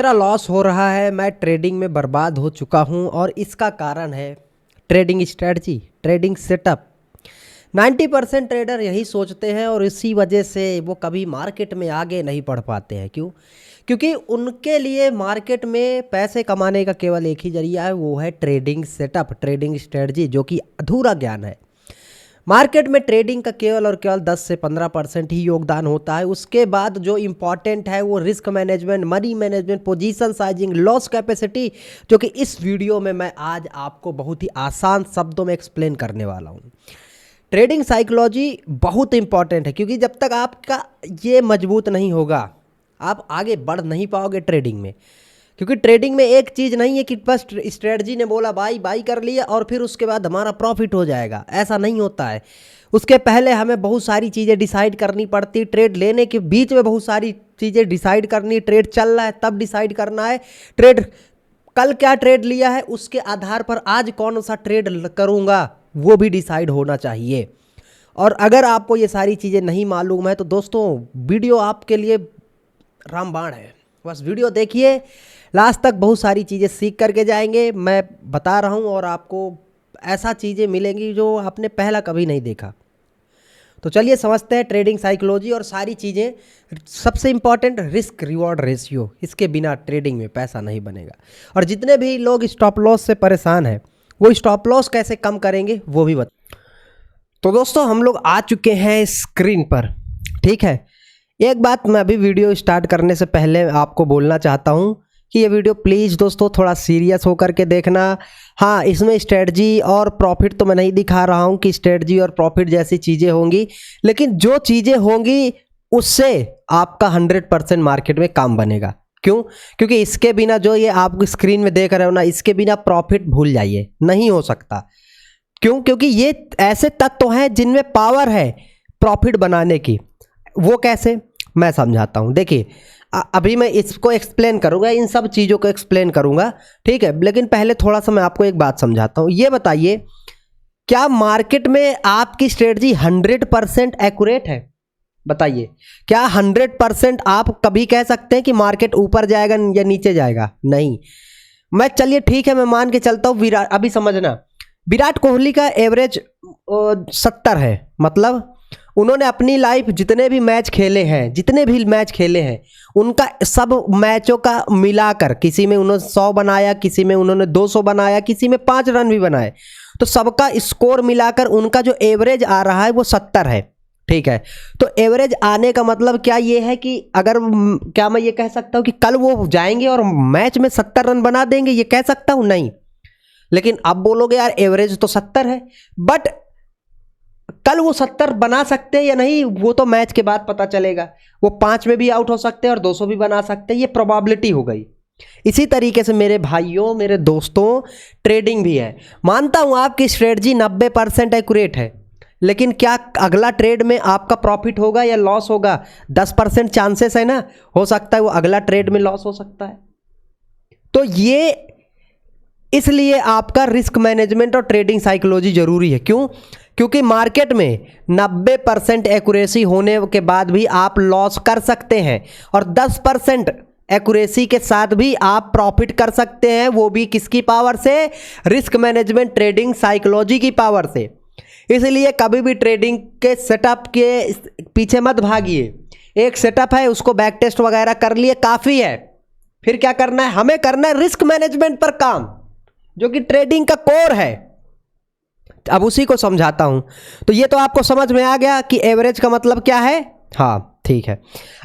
मेरा लॉस हो रहा है, मैं ट्रेडिंग में बर्बाद हो चुका हूं और इसका कारण है trading strategy, trading setup. 90% trader यही सोचते हैं और इसी वजह से वो कभी मार्केट में आगे नहीं बढ़ पाते हैं। क्यों? क्योंकि उनके लिए मार्केट में पैसे कमाने का केवल एक ही जरिया है, वो है ट्रेडिंग सेटअप, ट्रेडिंग स्ट्रेटजी, जो कि अधूरा ज्ञान है। मार्केट में ट्रेडिंग का केवल और केवल 10 से 15% ही योगदान होता है। उसके बाद जो इम्पॉर्टेंट है वो risk management, money management, position sizing, loss capacity, जो कि इस वीडियो में मैं आज आपको बहुत ही आसान शब्दों में एक्सप्लेन करने वाला हूँ। ट्रेडिंग साइकोलॉजी बहुत इंपॉर्टेंट है, क्योंकि जब तक आपका ये मजबूत नहीं होगा आप आगे बढ़ नहीं पाओगे ट्रेडिंग में। क्योंकि ट्रेडिंग में एक चीज़ नहीं है कि बस स्ट्रेटजी ने बोला बाई बाई कर लिया और फिर उसके बाद हमारा प्रॉफिट हो जाएगा, ऐसा नहीं होता है। उसके पहले हमें बहुत सारी चीज़ें डिसाइड करनी पड़ती। ट्रेड लेने के बीच में बहुत सारी चीज़ें डिसाइड करनी, ट्रेड चल रहा है तब डिसाइड करना है, ट्रेड कल क्या ट्रेड लिया है उसके आधार पर आज कौन सा ट्रेड करूँगा वो भी डिसाइड होना चाहिए। और अगर आपको ये सारी चीज़ें नहीं मालूम है तो दोस्तों वीडियो आपके लिए रामबाण है। बस वीडियो देखिए लास्ट तक, बहुत सारी चीज़ें सीख करके जाएंगे। मैं बता रहा हूँ और आपको ऐसा चीज़ें मिलेंगी जो आपने पहला कभी नहीं देखा। तो चलिए समझते हैं ट्रेडिंग साइकोलॉजी और सारी चीज़ें। सबसे इम्पॉर्टेंट रिस्क रिवॉर्ड रेशियो, इसके बिना ट्रेडिंग में पैसा नहीं बनेगा। और जितने भी लोग स्टॉप लॉस से परेशान हैं वो स्टॉप लॉस कैसे कम करेंगे वो भी बता। तो दोस्तों हम लोग आ चुके हैं स्क्रीन पर, ठीक है। एक बात मैं अभी वीडियो स्टार्ट करने से पहले आपको बोलना चाहता हूँ कि ये वीडियो प्लीज़ दोस्तों थोड़ा सीरियस होकर के देखना। हाँ, इसमें स्ट्रेटजी और प्रॉफिट तो मैं नहीं दिखा रहा हूँ कि स्ट्रेटजी और प्रॉफिट जैसी चीज़ें होंगी, लेकिन जो चीज़ें होंगी उससे आपका 100% मार्केट में काम बनेगा। क्यों? क्योंकि इसके बिना जो ये आप स्क्रीन में देख रहे हो ना, इसके बिना प्रॉफिट भूल जाइए, नहीं हो सकता। क्यों? क्योंकि ये ऐसे तत्व हैं जिनमें पावर है प्रॉफिट बनाने की। वो कैसे, मैं समझाता हूँ। देखिए अभी मैं इसको एक्सप्लेन करूँगा, इन सब चीज़ों को एक्सप्लेन करूँगा, ठीक है। लेकिन पहले थोड़ा सा मैं आपको एक बात समझाता हूँ। ये बताइए, क्या मार्केट में आपकी स्ट्रेटजी 100% एक्यूरेट है? बताइए, क्या 100% आप कभी कह सकते हैं कि मार्केट ऊपर जाएगा या नीचे जाएगा? नहीं। मैं चलिए ठीक है, मैं मान के चलता हूँ विराट, अभी समझना, विराट कोहली का एवरेज 70 है। मतलब उन्होंने अपनी लाइफ जितने भी मैच खेले हैं उनका सब मैचों का मिलाकर, किसी में उन्होंने 100 बनाया, किसी में उन्होंने 200 बनाया, किसी में 5 रन भी बनाए, तो सबका स्कोर मिलाकर उनका जो एवरेज आ रहा है वो 70 है, ठीक है। तो एवरेज आने का मतलब क्या ये है कि अगर क्या मैं ये कह सकता हूँ कि कल वो जाएंगे और मैच में 70 रन बना देंगे? ये कह सकता हूँ? नहीं। लेकिन अब बोलोगे यार एवरेज तो 70 है, बट कल वो 70 बना सकते हैं या नहीं वो तो मैच के बाद पता चलेगा। वो 5 में भी आउट हो सकते हैं और 200 भी बना सकते हैं, ये प्रोबेबिलिटी हो गई। इसी तरीके से मेरे भाइयों, मेरे दोस्तों, ट्रेडिंग भी है। मानता हूं आपकी स्ट्रेटजी 90% एक्यूरेट है, लेकिन क्या अगला ट्रेड में आपका प्रॉफिट होगा या लॉस होगा? 10% चांसेस है ना, हो सकता है वो अगला ट्रेड में लॉस हो सकता है। तो ये इसलिए आपका रिस्क मैनेजमेंट और ट्रेडिंग साइकोलॉजी जरूरी है। क्यों? क्योंकि मार्केट में 90% एक्यूरेसी होने के बाद भी आप लॉस कर सकते हैं और 10% एक्यूरेसी के साथ भी आप प्रॉफिट कर सकते हैं। वो भी किसकी पावर से? रिस्क मैनेजमेंट, ट्रेडिंग साइकोलॉजी की पावर से। इसलिए कभी भी ट्रेडिंग के सेटअप के पीछे मत भागिए। एक सेटअप है, उसको बैक टेस्ट वगैरह कर लिए, काफ़ी है। फिर क्या करना है? हमें करना है रिस्क मैनेजमेंट पर काम, जो कि ट्रेडिंग का कोर है। अब उसी को समझाता हूं। तो ये तो आपको समझ में आ गया कि एवरेज का मतलब क्या है। हाँ ठीक है,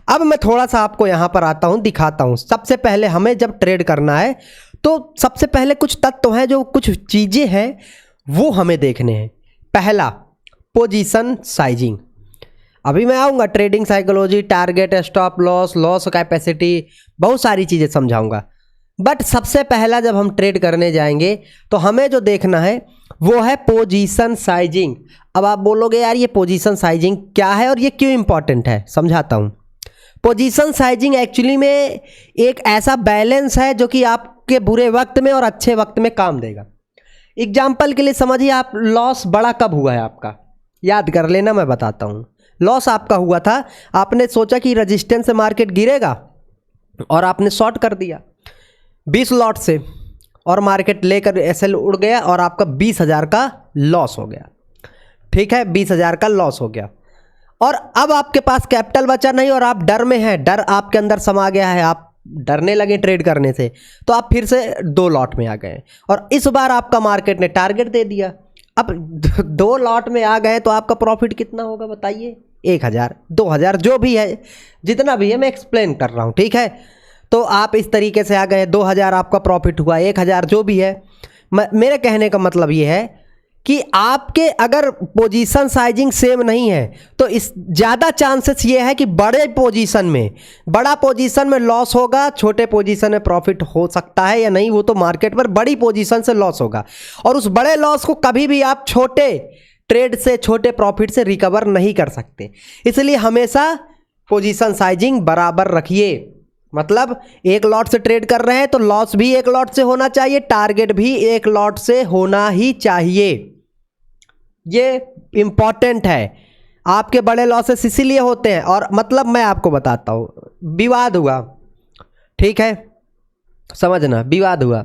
अब मैं थोड़ा सा आपको यहां पर आता हूं, दिखाता हूं। सबसे पहले हमें जब ट्रेड करना है तो सबसे पहले कुछ तत्व हैं, जो कुछ चीजें हैं वो हमें देखने हैं। पहला, पोजीशन साइजिंग। अभी मैं आऊंगा trading psychology, target, stop loss, loss capacity, बहुत सारी चीजें समझाऊंगा। बट सबसे पहला जब हम ट्रेड करने जाएंगे तो हमें जो देखना है वो है पोजीशन साइजिंग। अब आप बोलोगे यार ये पोजीशन साइजिंग क्या है और ये क्यों इंपॉर्टेंट है? समझाता हूँ। पोजीशन साइजिंग एक्चुअली में एक ऐसा बैलेंस है जो कि आपके बुरे वक्त में और अच्छे वक्त में काम देगा। एग्जाम्पल के लिए समझिए, आप लॉस बड़ा कब हुआ है आपका, याद कर लेना, मैं बताता हूँ। लॉस आपका हुआ था, आपने सोचा कि रेजिस्टेंस से मार्केट गिरेगा, और आपने शॉर्ट कर दिया 20 लॉट से, और मार्केट लेकर एसएल उड़ गया और आपका 20,000 का लॉस हो गया। ठीक है, 20,000 का लॉस हो गया, और अब आपके पास कैपिटल बचा नहीं और आप डर में हैं, डर आपके अंदर समा गया है, आप डरने लगे ट्रेड करने से, तो आप फिर से 2 लॉट में आ गए, और इस बार आपका मार्केट ने टारगेट दे दिया। अब 2 लॉट में आ गए तो आपका प्रॉफिट कितना होगा बताइए? 1,000, 2,000, जो भी है, जितना भी है, मैं एक्सप्लेन कर रहा हूँ। ठीक है, तो आप इस तरीके से आ गए, 2,000 आपका प्रॉफिट हुआ, 1,000 जो भी है। मेरे कहने का मतलब ये है कि आपके अगर पोजीशन साइजिंग सेम नहीं है तो इस ज़्यादा चांसेस ये है कि बड़ा पोजीशन में लॉस होगा, छोटे पोजीशन में प्रॉफिट हो सकता है या नहीं, वो तो मार्केट पर बड़ी पोजीशन से लॉस होगा, और उस बड़े लॉस को कभी भी आप छोटे ट्रेड से, छोटे प्रॉफिट से रिकवर नहीं कर सकते। इसलिए हमेशा पोजीशन साइजिंग बराबर रखिए। मतलब एक लॉट से ट्रेड कर रहे हैं तो लॉस भी एक लॉट से होना चाहिए, टारगेट भी एक लॉट से होना ही चाहिए। ये इंपॉर्टेंट है। आपके बड़े लॉसेस इसीलिए होते हैं, और मतलब मैं आपको बताता हूँ, विवाद हुआ, ठीक है, समझना, विवाद हुआ,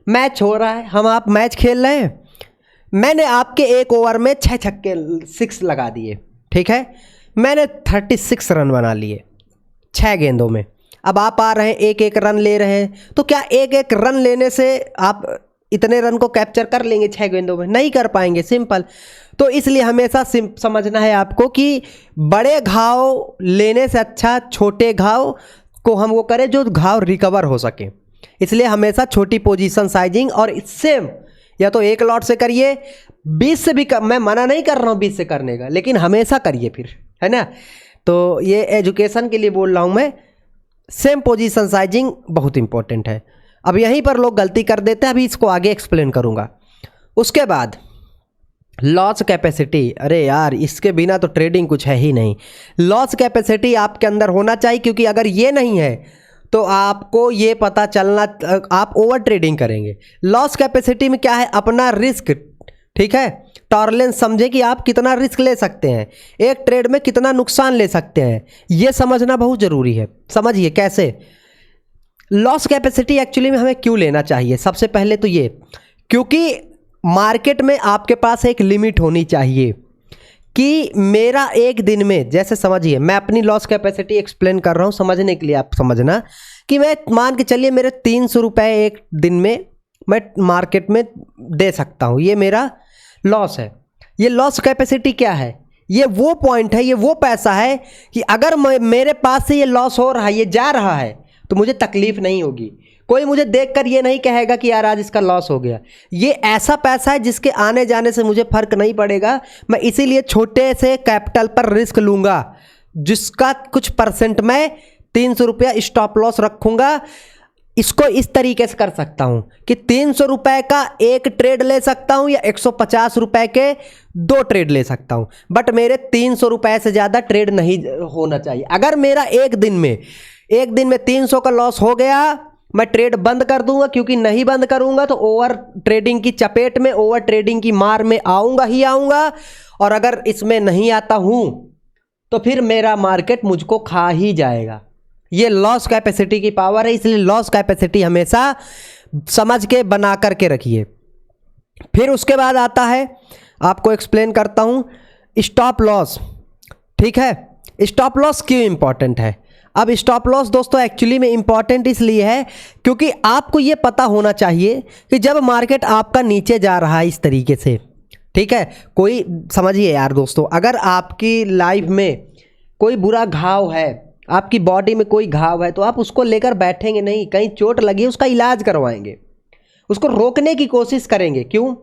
मैच हो रहा है, हम आप मैच खेल रहे हैं, मैंने आपके एक ओवर में 6 छक्के 6 लगा दिए, ठीक है, मैंने 36 रन बना लिए 6 गेंदों में। अब आप आ रहे हैं, एक एक रन ले रहे हैं, तो क्या एक एक रन लेने से आप इतने रन को कैप्चर कर लेंगे 6 गेंदों में? नहीं कर पाएंगे, सिंपल। तो इसलिए हमेशा समझना है आपको कि बड़े घाव लेने से अच्छा छोटे घाव को हम वो करें जो घाव रिकवर हो सके। इसलिए हमेशा छोटी पोजीशन साइजिंग, और इससे या तो एक लॉट से करिए, 20 से भी मैं मना नहीं कर रहा हूँ 20 से करने का, लेकिन हमेशा करिए फिर, है ना। तो ये एजुकेशन के लिए बोल रहा हूँ मैं, सेम पोजीशन साइजिंग बहुत इंपॉर्टेंट है। अब यहीं पर लोग गलती कर देते हैं, अभी इसको आगे एक्सप्लेन करूँगा। उसके बाद लॉस कैपेसिटी, अरे यार इसके बिना तो ट्रेडिंग कुछ है ही नहीं। लॉस कैपेसिटी आपके अंदर होना चाहिए, क्योंकि अगर ये नहीं है तो आपको ये पता चलना, आप ओवर ट्रेडिंग करेंगे। लॉस कैपेसिटी में क्या है? अपना रिस्क, ठीक है, टॉलरेंस समझे कि आप कितना रिस्क ले सकते हैं, एक ट्रेड में कितना नुकसान ले सकते हैं, ये समझना बहुत ज़रूरी है। समझिए कैसे लॉस कैपेसिटी एक्चुअली में हमें क्यों लेना चाहिए। सबसे पहले तो ये, क्योंकि मार्केट में आपके पास एक लिमिट होनी चाहिए कि मेरा एक दिन में, जैसे समझिए मैं अपनी लॉस कैपेसिटी एक्सप्लेन कर रहा हूँ समझने के लिए, आप समझना कि मैं मान के चलिए मेरे 300 रुपये एक दिन में मैं मार्केट में दे सकता हूँ, ये मेरा लॉस है। ये लॉस कैपेसिटी क्या है? ये वो पॉइंट है, ये वो पैसा है कि अगर मेरे पास से ये लॉस हो रहा है, ये जा रहा है, तो मुझे तकलीफ नहीं होगी। कोई मुझे देखकर ये नहीं कहेगा कि यार आज इसका लॉस हो गया। ये ऐसा पैसा है जिसके आने जाने से मुझे फर्क नहीं पड़ेगा। मैं इसीलिए छोटे से कैपिटल पर रिस्क लूँगा, जिसका कुछ परसेंट मैं 300 रुपया स्टॉप लॉस रखूँगा। इसको इस तरीके से कर सकता हूँ कि 300 रुपये का एक ट्रेड ले सकता हूँ, या 150 रुपये के 2 ट्रेड ले सकता हूँ, बट मेरे 300 रुपये से ज़्यादा ट्रेड नहीं होना चाहिए। अगर मेरा एक दिन में 300 का लॉस हो गया, मैं ट्रेड बंद कर दूंगा, क्योंकि नहीं बंद करूंगा तो ओवर ट्रेडिंग की चपेट में, ओवर ट्रेडिंग की मार में आऊंगा ही आऊंगा। और अगर इसमें नहीं आता हूं तो फिर मेरा मार्केट मुझको खा ही जाएगा। ये लॉस कैपेसिटी की पावर है, इसलिए लॉस कैपेसिटी हमेशा समझ के बना करके रखिए। फिर उसके बाद आता है, आपको एक्सप्लेन करता हूं, स्टॉप लॉस। ठीक है, स्टॉप लॉस क्यों इंपॉर्टेंट है? अब स्टॉप लॉस दोस्तों एक्चुअली में इंपॉर्टेंट इसलिए है क्योंकि आपको ये पता होना चाहिए कि जब मार्केट आपका नीचे जा रहा है इस तरीके से, ठीक है, कोई समझिए यार दोस्तों, अगर आपकी लाइफ में कोई बुरा घाव है, आपकी बॉडी में कोई घाव है, तो आप उसको लेकर बैठेंगे नहीं। कहीं चोट लगी, उसका इलाज करवाएंगे, उसको रोकने की कोशिश करेंगे। क्यों?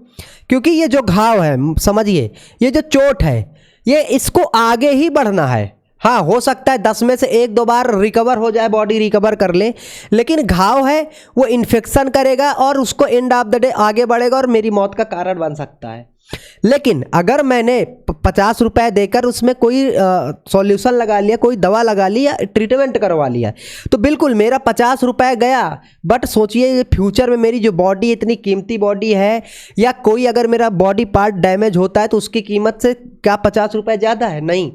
क्योंकि ये जो घाव है, समझिए, ये जो चोट है, ये इसको आगे ही बढ़ना है। हाँ, हो सकता है 10 में से 1-2 बार रिकवर हो जाए, बॉडी रिकवर कर ले, लेकिन घाव है वो इन्फेक्शन करेगा और उसको एंड ऑफ द डे आगे बढ़ेगा और मेरी मौत का कारण बन सकता है। लेकिन अगर मैंने 50 रुपए देकर उसमें कोई सॉल्यूशन लगा लिया, कोई दवा लगा ली या ट्रीटमेंट करवा लिया, तो बिल्कुल मेरा 50 रुपए गया, बट सोचिए फ्यूचर में मेरी जो बॉडी, इतनी कीमती बॉडी है, या कोई अगर मेरा बॉडी पार्ट डैमेज होता है तो उसकी कीमत से क्या 50 रुपए ज़्यादा है? नहीं।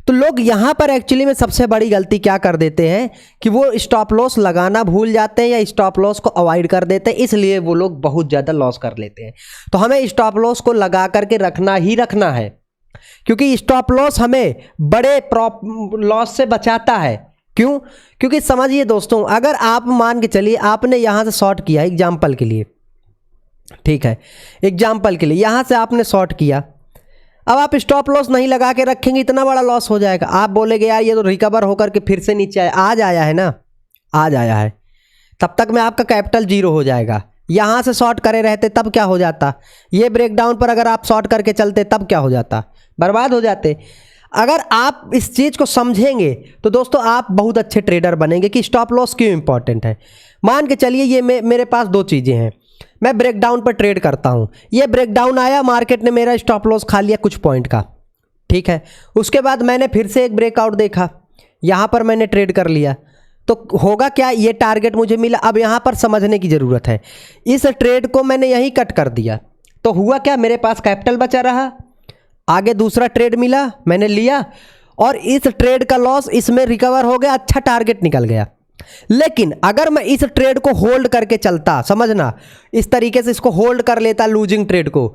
तो लोग यहाँ पर एक्चुअली में सबसे बड़ी गलती क्या कर देते हैं कि वो स्टॉप लॉस लगाना भूल जाते हैं या स्टॉप लॉस को अवॉइड कर देते हैं, इसलिए वो लोग बहुत ज़्यादा लॉस कर लेते हैं। तो हमें स्टॉप लॉस को लगा करके रखना ही रखना है, क्योंकि स्टॉप लॉस हमें बड़े लॉस से बचाता है। क्यों? क्योंकि समझिए दोस्तों, अगर आप मान के चलिए आपने यहाँ से शॉर्ट किया एग्जाम्पल के लिए, ठीक है, एग्जाम्पल के लिए यहाँ से आपने शॉर्ट किया, अब आप स्टॉप लॉस नहीं लगा के रखेंगे, इतना बड़ा लॉस हो जाएगा। आप बोलेंगे यार ये तो रिकवर होकर के फिर से नीचे आज आया है ना, आज आया है, तब तक में आपका कैपिटल जीरो हो जाएगा। यहाँ से शॉर्ट करे रहते तब क्या हो जाता, ये ब्रेकडाउन पर अगर आप शॉर्ट करके चलते तब क्या हो जाता, बर्बाद हो जाते। अगर आप इस चीज़ को समझेंगे तो दोस्तों आप बहुत अच्छे ट्रेडर बनेंगे कि स्टॉप लॉस क्यों इंपॉर्टेंट है। मान के चलिए ये मेरे पास दो चीज़ें हैं, मैं ब्रेकडाउन पर ट्रेड करता हूँ, ये ब्रेकडाउन आया, मार्केट ने मेरा स्टॉप लॉस खा लिया कुछ पॉइंट का, ठीक है, उसके बाद मैंने फिर से एक ब्रेकआउट देखा, यहाँ पर मैंने ट्रेड कर लिया, तो होगा क्या, ये टारगेट मुझे मिला। अब यहाँ पर समझने की ज़रूरत है, इस ट्रेड को मैंने यहीं कट कर दिया तो हुआ क्या, मेरे पास कैपिटल बचा रहा, आगे दूसरा ट्रेड मिला, मैंने लिया और इस ट्रेड का लॉस इसमें रिकवर हो गया, अच्छा टारगेट निकल गया। लेकिन अगर मैं इस ट्रेड को होल्ड करके चलता, समझना, इस तरीके से इसको होल्ड कर लेता लूजिंग ट्रेड को,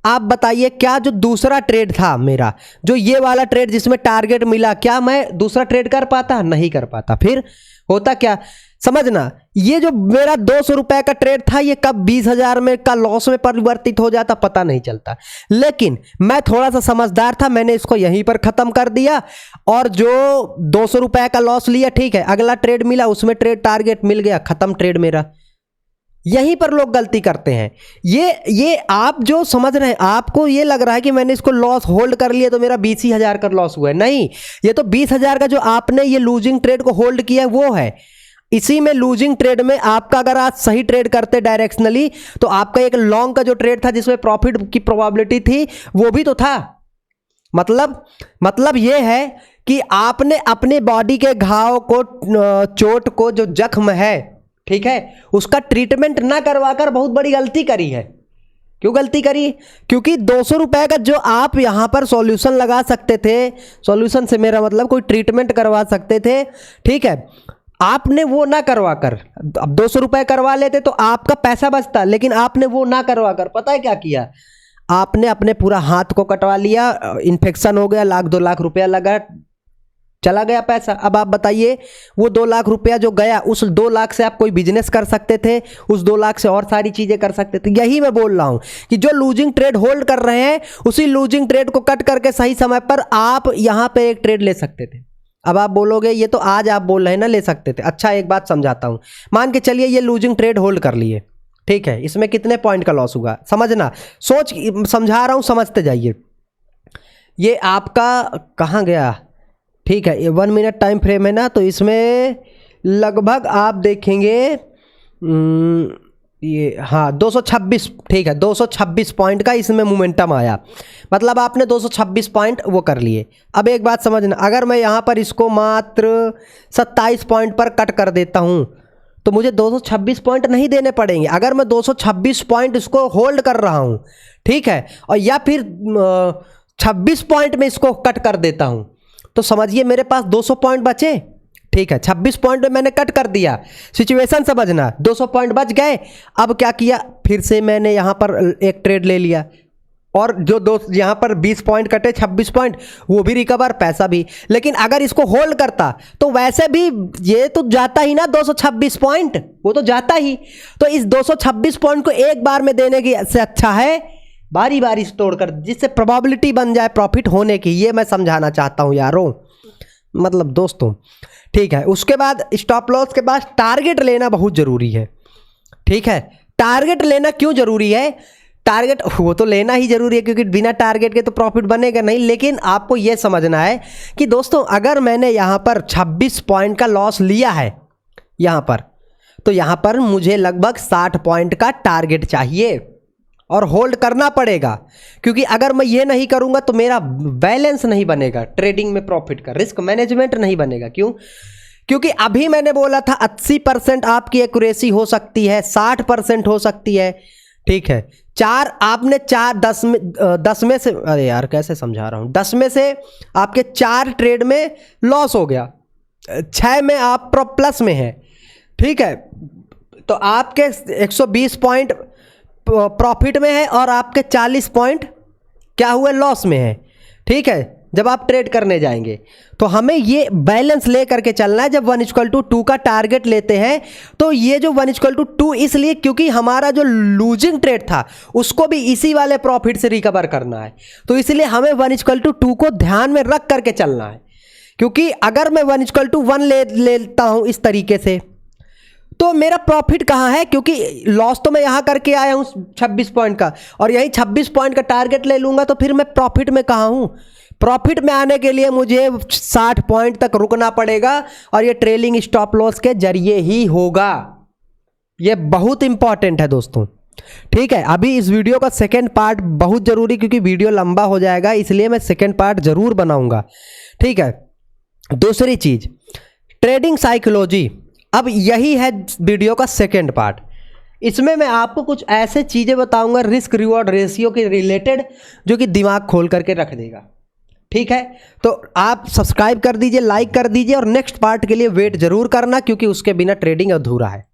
आप बताइए क्या जो दूसरा ट्रेड था मेरा, जो ये वाला ट्रेड जिसमें टारगेट मिला, क्या मैं दूसरा ट्रेड कर पाता? नहीं कर पाता। फिर होता क्या, समझना, ये जो मेरा 200 रुपए का ट्रेड था ये कब 20,000 में का लॉस में परिवर्तित हो जाता पता नहीं चलता। लेकिन मैं थोड़ा सा समझदार था, मैंने इसको यहीं पर खत्म कर दिया और जो 200 रुपए का लॉस लिया, ठीक है, अगला ट्रेड मिला, उसमें ट्रेड टारगेट मिल गया, खत्म ट्रेड मेरा। यहीं पर लोग गलती करते हैं। ये आप जो समझ रहे हैं, आपको ये लग रहा है कि मैंने इसको लॉस होल्ड कर लिया तो मेरा 20,000 का लॉस हुआ है, नहीं, ये तो 20,000 का जो आपने ये लूजिंग ट्रेड को होल्ड किया है वो है। इसी में लूजिंग ट्रेड में आपका अगर आज सही ट्रेड करते डायरेक्शनली तो आपका एक लॉन्ग का जो ट्रेड था जिसमें प्रॉफिट की प्रोबेबिलिटी थी वो भी तो था। मतलब ये है कि आपने अपने बॉडी के घाव को, चोट को, जो जख्म है, ठीक है, उसका ट्रीटमेंट ना करवाकर बहुत बड़ी गलती करी है। क्यों गलती करी? क्योंकि 200 रुपए का जो आप यहां पर सॉल्यूशन लगा सकते थे, सॉल्यूशन से मेरा मतलब कोई ट्रीटमेंट करवा सकते थे, ठीक है, आपने वो ना करवाकर, अब 200 रुपए करवा लेते तो आपका पैसा बचता, लेकिन आपने वो ना करवाकर पता है क्या किया, आपने अपने पूरा हाथ को कटवा लिया, इन्फेक्शन हो गया, 1-2 लाख रुपया लगा, चला गया पैसा। अब आप बताइए वो 2 लाख रुपया जो गया, उस 2 लाख से आप कोई बिजनेस कर सकते थे, उस 2 लाख से और सारी चीजें कर सकते थे। यही मैं बोल रहा हूं कि जो लूजिंग ट्रेड होल्ड कर रहे हैं उसी लूजिंग ट्रेड को कट करके सही समय पर आप यहां पे एक ट्रेड ले सकते थे। अब आप बोलोगे ये तो आज आप बोल रहे हैं ना ले सकते थे, अच्छा एक बात समझाता हूं, मान के चलिए ये लूजिंग ट्रेड होल्ड कर लिए, ठीक है, इसमें कितने पॉइंट का लॉस हुआ, समझना, समझा रहा हूं, समझते जाइए। ये आपका कहां गया, ठीक है, ये 1 मिनट टाइम फ्रेम है ना, तो इसमें लगभग आप देखेंगे ये, हाँ, 226, ठीक है, 226 पॉइंट का इसमें मोमेंटम आया, मतलब आपने 226 पॉइंट वो कर लिए। अब एक बात समझना, अगर मैं यहाँ पर इसको मात्र 27 पॉइंट पर कट कर देता हूँ तो मुझे 226 पॉइंट नहीं देने पड़ेंगे। अगर मैं 226 पॉइंट इसको होल्ड कर रहा हूँ, ठीक है, और या फिर 26 पॉइंट में इसको कट कर देता हूँ तो समझिए मेरे पास 200 पॉइंट बचे, ठीक है, 26 पॉइंट में मैंने कट कर दिया, सिचुएशन समझना, 200 पॉइंट बच गए। अब क्या किया, फिर से मैंने यहाँ पर एक ट्रेड ले लिया और जो यहाँ पर 20 पॉइंट कटे, 26 पॉइंट, वो भी रिकवर, पैसा भी। लेकिन अगर इसको होल्ड करता तो वैसे भी ये तो जाता ही ना 226 पॉइंट, वो तो जाता ही। तो इस 226 पॉइंट को एक बार में देने की से अच्छा है बारी बारी तोड़कर, जिससे प्रोबेबिलिटी बन जाए प्रॉफिट होने की। ये मैं समझाना चाहता हूँ यारों, मतलब दोस्तों, ठीक है। उसके बाद स्टॉप लॉस के बाद टारगेट लेना बहुत जरूरी है, ठीक है। टारगेट लेना क्यों जरूरी है? टारगेट वो तो लेना ही जरूरी है क्योंकि बिना टारगेट के तो प्रॉफिट बनेगा नहीं। लेकिन आपको ये समझना है कि दोस्तों अगर मैंने यहाँ पर 26 पॉइंट का लॉस लिया है यहाँ पर, तो यहाँ पर मुझे लगभग 60 पॉइंट का टारगेट चाहिए और होल्ड करना पड़ेगा, क्योंकि अगर मैं ये नहीं करूँगा तो मेरा बैलेंस नहीं बनेगा ट्रेडिंग में, प्रॉफिट का रिस्क मैनेजमेंट नहीं बनेगा। क्यों? क्योंकि अभी मैंने बोला था 80% आपकी एक्यूरेसी हो सकती है, 60% हो सकती है, ठीक है, चार आपने 10 में से, अरे यार कैसे समझा रहा हूँ, 10 में से आपके 4 ट्रेड में लॉस हो गया, 6 में आप प्लस में है, ठीक है, तो आपके 120 पॉइंट प्रॉफिट में है और आपके 40 पॉइंट क्या हुए, लॉस में है, ठीक है, जब आप ट्रेड करने जाएंगे। तो हमें ये बैलेंस ले करके चलना है। जब 1:2 का टारगेट लेते हैं तो ये जो 1:2 इसलिए क्योंकि हमारा जो लूजिंग ट्रेड था उसको भी इसी वाले प्रॉफिट से रिकवर करना है, तो इसलिए हमें 1:2 को ध्यान में रख करके चलना है। क्योंकि अगर मैं 1:1 लेता हूं इस तरीके से तो मेरा प्रॉफिट कहाँ है, क्योंकि लॉस तो मैं यहाँ करके आया हूँ 26 पॉइंट का, और यही 26 पॉइंट का टारगेट ले लूँगा तो फिर मैं प्रॉफिट में कहाँ हूँ। प्रॉफिट में आने के लिए मुझे 60 पॉइंट तक रुकना पड़ेगा और ये ट्रेलिंग स्टॉप लॉस के जरिए ही होगा। ये बहुत इंपॉर्टेंट है दोस्तों, ठीक है। अभी इस वीडियो का सेकेंड पार्ट बहुत ज़रूरी, क्योंकि वीडियो लंबा हो जाएगा, इसलिए मैं सेकेंड पार्ट ज़रूर बनाऊँगा, ठीक है। दूसरी चीज़, ट्रेडिंग साइकोलॉजी, अब यही है वीडियो का सेकेंड पार्ट। इसमें मैं आपको कुछ ऐसे चीज़ें बताऊंगा रिस्क रिवॉर्ड रेशियो के रिलेटेड जो कि दिमाग खोल करके रख देगा, ठीक है। तो आप सब्सक्राइब कर दीजिए, लाइक कर दीजिए और नेक्स्ट पार्ट के लिए वेट जरूर करना, क्योंकि उसके बिना ट्रेडिंग अधूरा है।